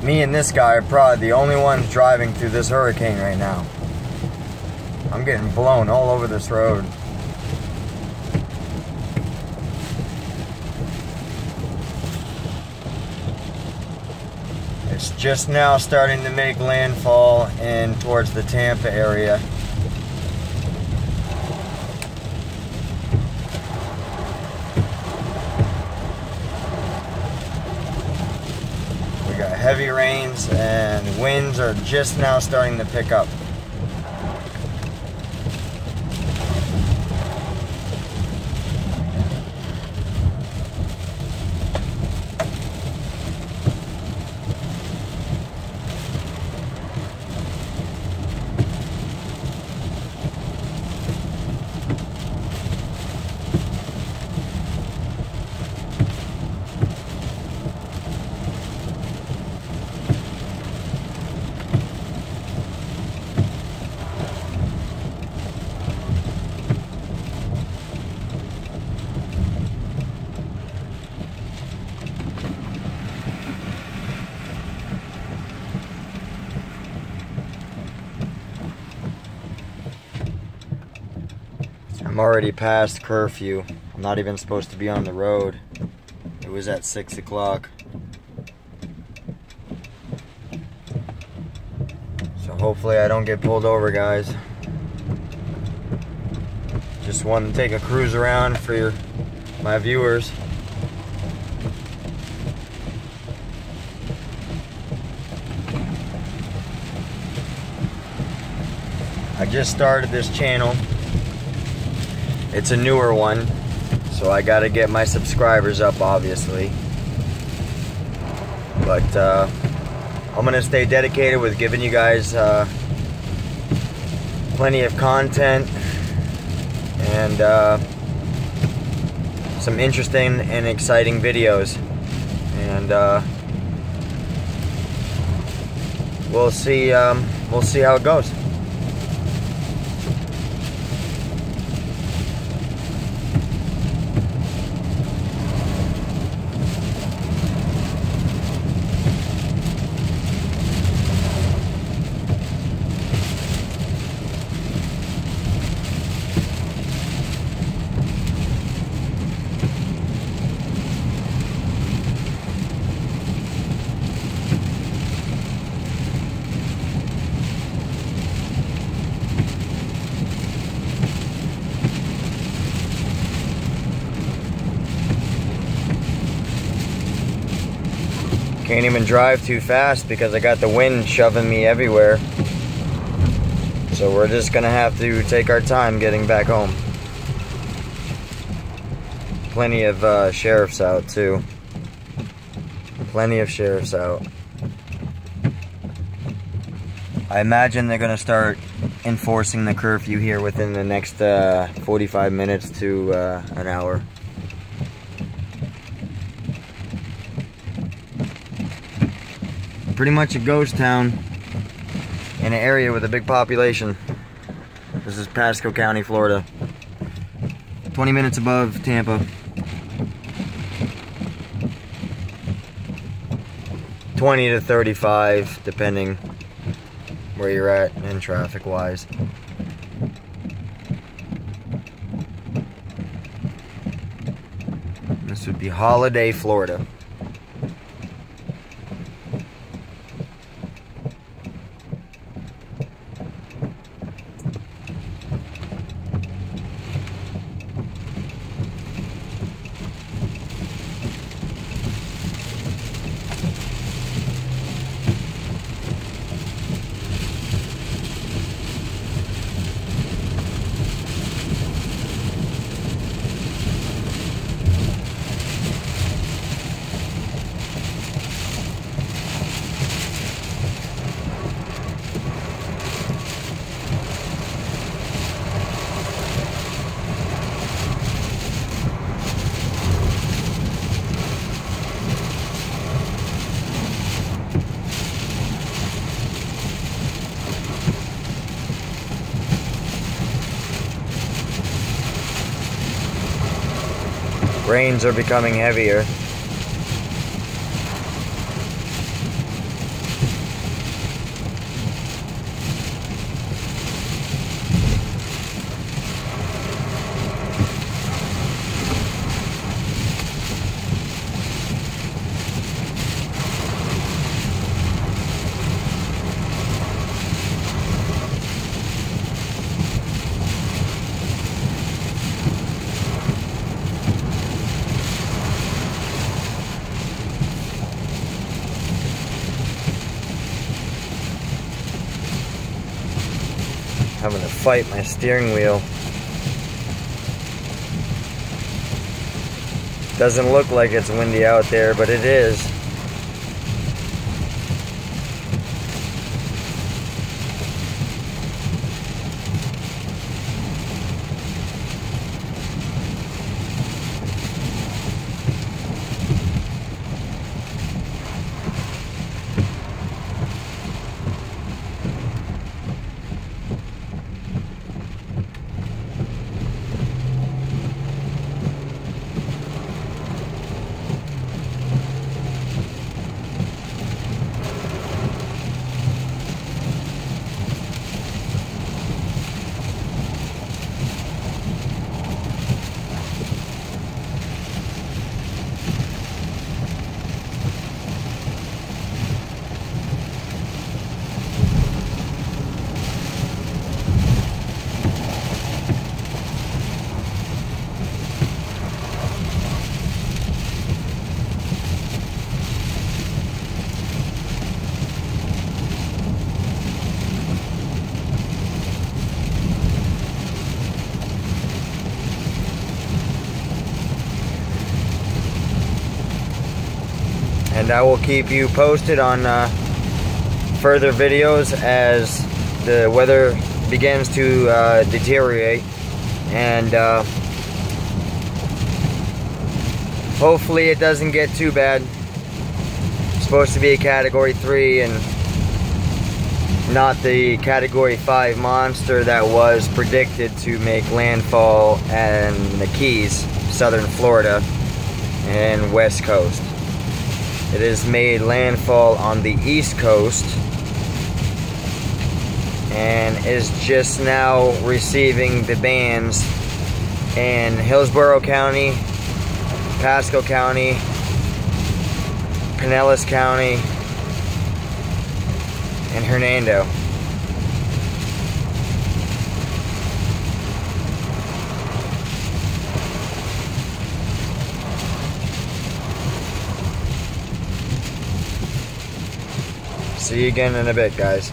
Me and this guy are probably the only ones driving through this hurricane right now. I'm getting blown all over this road. It's just now starting to make landfall in towards the Tampa area. We got heavy rains and winds are just now starting to pick up. I'm already past curfew. I'm not even supposed to be on the road. It was at 6 o'clock. So hopefully I don't get pulled over, guys. Just wanted to take a cruise around for my viewers. I just started this channel. It's a newer one, so I gotta get my subscribers up, obviously. But I'm gonna stay dedicated with giving you guys plenty of content and some interesting and exciting videos. And we'll see how it goes. Can't even drive too fast because I got the wind shoving me everywhere. So we're just gonna have to take our time getting back home. Plenty of sheriffs out too. Plenty of sheriffs out. I imagine they're gonna start enforcing the curfew here within the next 45 minutes to an hour. Pretty much a ghost town in an area with a big population. This is Pasco County, Florida. 20 minutes above Tampa. 20 to 35, depending where you're at in traffic-wise. This would be Holiday, Florida. Rains are becoming heavier. Having to fight my steering wheel. Doesn't look like it's windy out there, but it is. And I will keep you posted on further videos as the weather begins to deteriorate, and hopefully it doesn't get too bad. It's supposed to be a Category 3 and not the Category 5 monster that was predicted to make landfall in the Keys, southern Florida, and West Coast. It has made landfall on the East Coast and is just now receiving the bans in Hillsborough County, Pasco County, Pinellas County, and Hernando. See you again in a bit, guys.